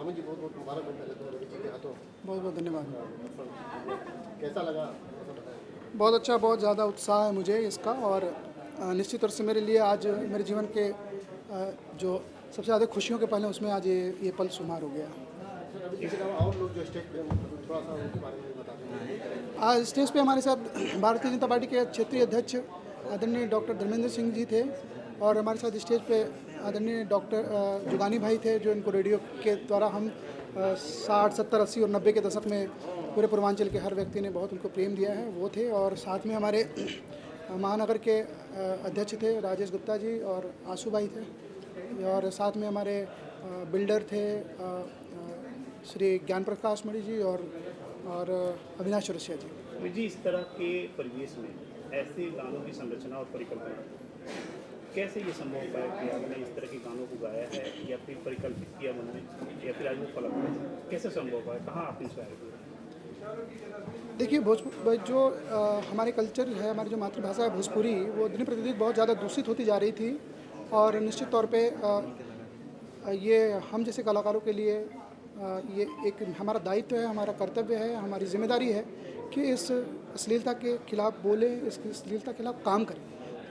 अमित जी, बहुत बहुत मुबारक हो पहले तो रवि जी के हाथों। बहुत बहुत धन्यवाद। कैसा लगा? बहुत अच्छा, बहुत ज़्यादा उत्साह है मुझे इसका, और निश्चित तौर से मेरे लिए आज मेरे जीवन के जो सबसे ज़्यादा खुशियों के पल हैं उसमें आज ये पल शुमार हो गया। रवि जी के अलावा और लोग जो स्टेज पे थोड़ा सा उनके बारे में बता दें। आज स्टेज पे हमारे साथ भारतीय जनता पार्टी के क्षेत्रीय अध्यक्ष आदरणीय डॉक्टर धर्मेंद्र सिंह जी थे, और हमारे साथ स्टेज पे आदरणीय डॉक्टर जुगानी भाई थे, जो इनको रेडियो के द्वारा हम 60, 70, 80 और 90 के दशक में पूरे पूर्वांचल के हर व्यक्ति ने बहुत उनको प्रेम दिया है, वो थे। और साथ में हमारे महानगर के अध्यक्ष थे राजेश गुप्ता जी और आशू भाई थे, और साथ में हमारे बिल्डर थे श्री ज्ञान प्रकाश मणि जी और अविनाश चौरसिया जी। जी, इस तरह के परिवेश में ऐसे गानों की संरचना और परिकल्पना कैसे ये संभव हो पाया कि आपने इस तरह के गानों को गाया है, या फिर परिकल्पित किया मन में, या फिर आज वो फलक है? कैसे संभव हो पाया, कहाँ आप इंस्पायर हुए? देखिए, भोजपुरी जो हमारे कल्चर है, हमारी जो मातृभाषा है भोजपुरी, वो दिन प्रतिदिन बहुत ज़्यादा दूषित होती जा रही थी, और निश्चित तौर पे ये हम जैसे कलाकारों के लिए ये एक हमारा दायित्व है, हमारा कर्तव्य है, हमारी जिम्मेदारी है कि इस अश्लीलता के खिलाफ बोलें, इस अश्लीलता के खिलाफ काम करें।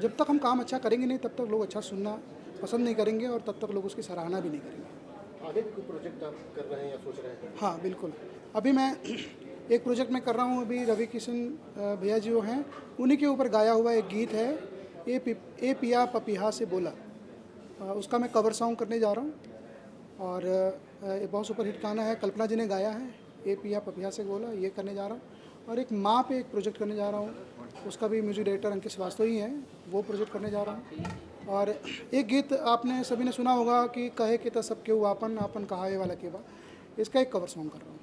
जब तक हम काम अच्छा करेंगे नहीं, तब तक लोग अच्छा सुनना पसंद नहीं करेंगे, और तब तक लोग उसकी सराहना भी नहीं करेंगे। आगे भी कोई प्रोजेक्ट आप कर रहे हैं या सोच रहे हैं? हाँ, बिल्कुल। अभी मैं एक प्रोजेक्ट में कर रहा हूँ, अभी रवि किशन भैया जी वो हैं, उन्हीं के ऊपर गाया हुआ एक गीत है, ए पिया पपिहा से बोला। उसका मैं कवर सॉन्ग करने जा रहा हूँ, और ये बहुत सुपर हिट गाना है, कल्पना जी ने गाया है, ए पिया पपिहा से बोला, ये करने जा रहा हूँ। और एक माँ पे एक प्रोजेक्ट करने जा रहा हूँ, उसका भी म्यूजिक डायरेक्टर अंकित श्रीवास्तव ही है, वो प्रोजेक्ट करने जा रहा हूँ। और एक गीत आपने सभी ने सुना होगा कि कहे कि तो सब केहू आपन आपन कहावे वाला के बा, इसका एक कवर सॉन्ग कर रहा हूँ।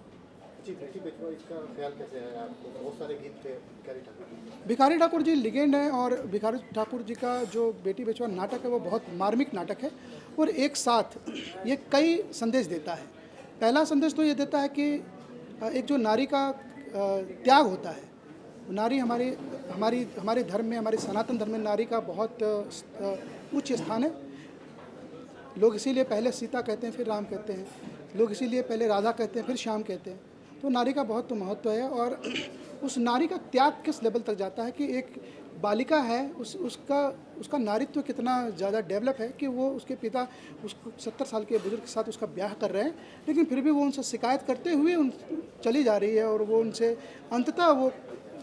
जी, बेटी बेचवा, इसका ख्याल कैसे है आपको? बहुत सारे गीत थे भिखारी ठाकुर। भिखारी ठाकुर जी लीजेंड हैं, और भिखारी ठाकुर जी का जो बेटी बेचवा नाटक है वो बहुत मार्मिक नाटक है, और एक साथ ये कई संदेश देता है। पहला संदेश तो ये देता है कि एक जो नारी का त्याग होता है, नारी हमारे धर्म में, हमारे सनातन धर्म में नारी का बहुत उच्च स्थान है। लोग इसीलिए पहले सीता कहते हैं, फिर राम कहते हैं, लोग इसीलिए पहले राधा कहते हैं, फिर श्याम कहते हैं। तो नारी का बहुत महत्व है, और उस नारी का त्याग किस लेवल तक जाता है कि एक बालिका है, उसका नारीत्व कितना ज़्यादा डेवलप है कि वो उसके पिता उसको 70 साल के बुजुर्ग के साथ उसका ब्याह कर रहे हैं, लेकिन फिर भी वो उनसे शिकायत करते हुए चली जा रही है, और वो उनसे अंततः वो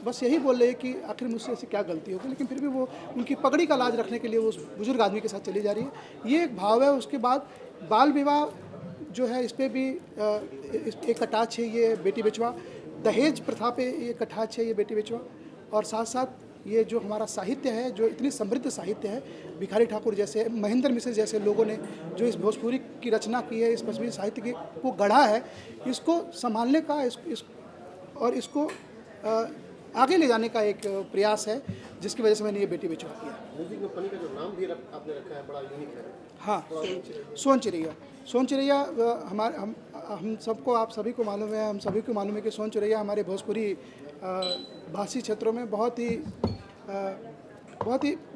बस यही बोल रही है कि आखिर मुझसे ऐसी क्या गलती होगी, लेकिन फिर भी वो उनकी पगड़ी का लाज रखने के लिए वो उस बुजुर्ग आदमी के साथ चली जा रही है। ये एक भाव है। उसके बाद बाल विवाह जो है, इस पर भी एक कटाक्ष है ये बेटी बेचवा, दहेज प्रथा पे ये कटाक्ष है ये बेटी बेचवा, और साथ साथ ये जो हमारा साहित्य है, जो इतनी समृद्ध साहित्य है, भिखारी ठाकुर जैसे, महेंद्र मिश्र जैसे लोगों ने जो इस भोजपुरी की रचना की है, इस भोजपुरी साहित्य को गढ़ा है, इसको संभालने का और इसको आगे ले जाने का एक प्रयास है, जिसकी वजह से मैंने ये बेटी बेचवा किया। म्यूजिक में फनी का जो नाम भी आपने रखा है, बड़ा यूनिक है। हाँ, सोन चिरैया हम सबको, आप सभी को मालूम है, हम सभी को मालूम है कि सोन चिरैया हमारे भोजपुरी भाषी क्षेत्रों में बहुत ही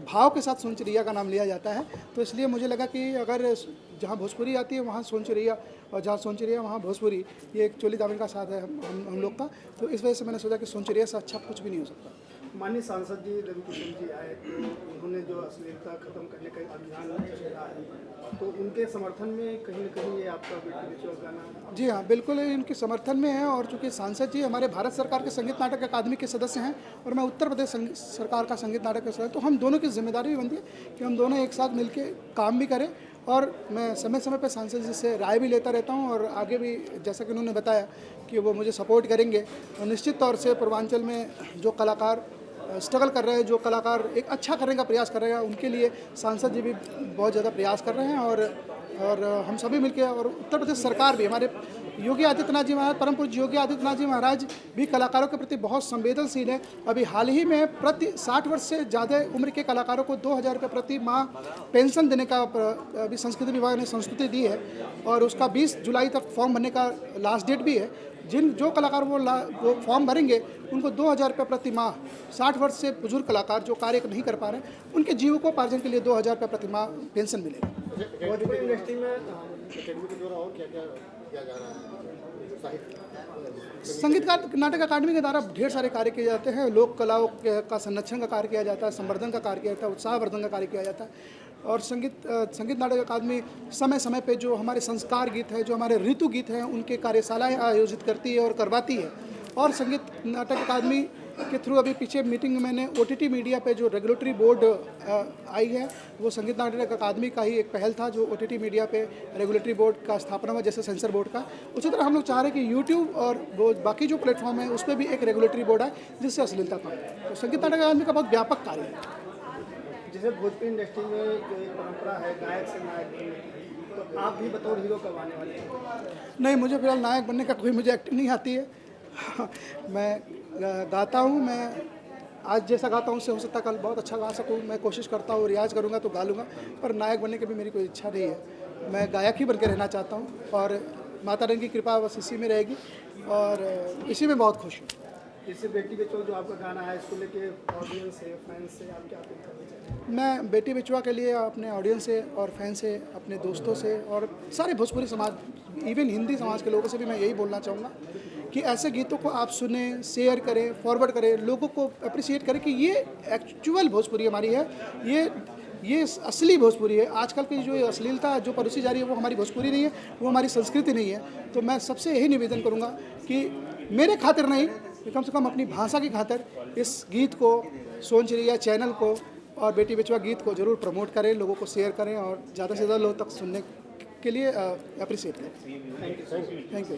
भाव के साथ सोन चिरैया का नाम लिया जाता है। तो इसलिए मुझे लगा कि अगर जहाँ भोजपुरी आती है वहाँ सोन चिरैया, और जहाँ सोन चिरैया वहाँ भोजपुरी, ये एक चोली दामन का साथ है हम लोग का। तो इस वजह से मैंने सोचा कि सोन चिरैया से अच्छा कुछ भी नहीं हो सकता। माननीय सांसद जी रवि किशन जी आए, तो उन्होंने जो अश्लीलता खत्म करने का अभियान चला है, तो उनके समर्थन में कहीं न कहीं ये आपका बेटी बेचवा गाना? जी हाँ, बिल्कुल इनके समर्थन में है। और चूँकि सांसद जी हमारे भारत सरकार के संगीत नाटक अकादमी के सदस्य हैं, और मैं उत्तर प्रदेश सरकार का संगीत नाटक का सदस्य, तो हम दोनों की जिम्मेदारी भी बनती है कि हम दोनों एक साथ मिलकर काम भी करें। और मैं समय समय पर सांसद जी से राय भी लेता रहता हूँ, और आगे भी जैसा कि उन्होंने बताया कि वो मुझे सपोर्ट करेंगे। और निश्चित तौर से पूर्वांचल में जो कलाकार स्ट्रगल कर रहे हैं, जो कलाकार एक अच्छा करने का प्रयास कर रहे हैं, उनके लिए सांसद जी भी बहुत ज़्यादा प्रयास कर रहे हैं। और हम सभी मिलकर, और उत्तर प्रदेश सरकार भी, हमारे योगी आदित्यनाथ जी महाराज, परम पूज्य योगी आदित्यनाथ जी महाराज भी कलाकारों के प्रति बहुत संवेदनशील है। अभी हाल ही में प्रति 60 वर्ष से ज़्यादा उम्र के कलाकारों को 2000 रुपये प्रति माह पेंशन देने का अभी संस्कृति विभाग ने संस्तुति दी है, और उसका 20 जुलाई तक फॉर्म भरने का लास्ट डेट भी है। जो कलाकार वो फॉर्म भरेंगे, उनको 2000 रुपये प्रति माह, 60 वर्ष से बुजुर्ग कलाकार जो कार्य नहीं कर पा रहे हैं, उनके जीविकोपार्जन के लिए 2000 रुपये प्रति माह पेंशन मिलेगा। भोजपुरी इंडस्ट्री में अकेडमी के द्वारा और क्या क्या किया जा रहा है साहित्य संगीतकार नाटक अकादमी के द्वारा ढेर सारे कार्य किए जाते हैं। लोक कलाओं का संरक्षण का कार्य किया जाता है, संवर्धन का कार्य किया जाता है, उत्साहवर्धन का कार्य किया जाता है। और संगीत नाटक अकादमी समय समय पे जो हमारे संस्कार गीत है, जो हमारे ऋतु गीत हैं, उनके कार्यशालाएं आयोजित करती है और करवाती है। और संगीत नाटक अकादमी के थ्रू अभी पीछे मीटिंग में मैंने OTT मीडिया पे जो रेगुलेटरी बोर्ड आई है, वो संगीत नाटक अकादमी का ही एक पहल था, जो OTT मीडिया पे रेगुलेटरी बोर्ड का स्थापना हुआ, जैसे सेंसर बोर्ड का। उसी तरह हम लोग चाह रहे हैं कि यूट्यूब और वो बाकी जो प्लेटफॉर्म है उस पर भी एक रेगुलेटरी बोर्ड है, जिससे अश्लीलता कम है। तो संगीत नाटक अकादमी का बहुत व्यापक कार्य है। जैसे भोजपुरी इंडस्ट्री में जो एक परंपरा है गायक से नायक बनने की, तो आप भी बतौर हीरो कब आने वाले हैं? नहीं, मुझे फिलहाल नायक बनने का कोई मुझे एक्टिंग नहीं आती है। मैं गाता हूँ, मैं आज जैसा गाता हूँ उससे हो सकता है कल बहुत अच्छा गा सकूँ। मैं कोशिश करता हूँ, रियाज़ करूँगा तो गा लूँगा, पर नायक बनने की भी मेरी कोई इच्छा नहीं है। मैं गायक ही बन के रहना चाहता हूँ और माता रानी की कृपा बस इसी में रहेगी और इसी में बहुत खुश हूँ। जैसे बेटी बचाओ जो आपका गाना है, इसको लेके ऑडियंस से, फैंस से आप क्या अपील करना चाहते हैं? मैं बेटी बिचवा के लिए अपने ऑडियंस से और फैन से, अपने दोस्तों से और सारे भोजपुरी समाज, इवन हिंदी समाज के लोगों से भी मैं यही बोलना चाहूँगा कि ऐसे गीतों को आप सुने, शेयर करें, फॉरवर्ड करें, लोगों को अप्रिशिएट करें कि ये एक्चुअल भोजपुरी हमारी है, ये असली भोजपुरी है। आजकल की जो अश्लीलता जो परोसी जा रही है वो हमारी भोजपुरी नहीं है, वो हमारी संस्कृति नहीं है। तो मैं सबसे यही निवेदन करूँगा कि मेरे खातिर नहीं, कम से कम अपनी भाषा की खातिर इस गीत को, सोन चिड़िया चैनल को और बेटी बिचवा गीत को ज़रूर प्रमोट करें, लोगों को शेयर करें और ज़्यादा से ज़्यादा लोगों तक सुनने के लिए अप्रिशिएट करें। Thank you.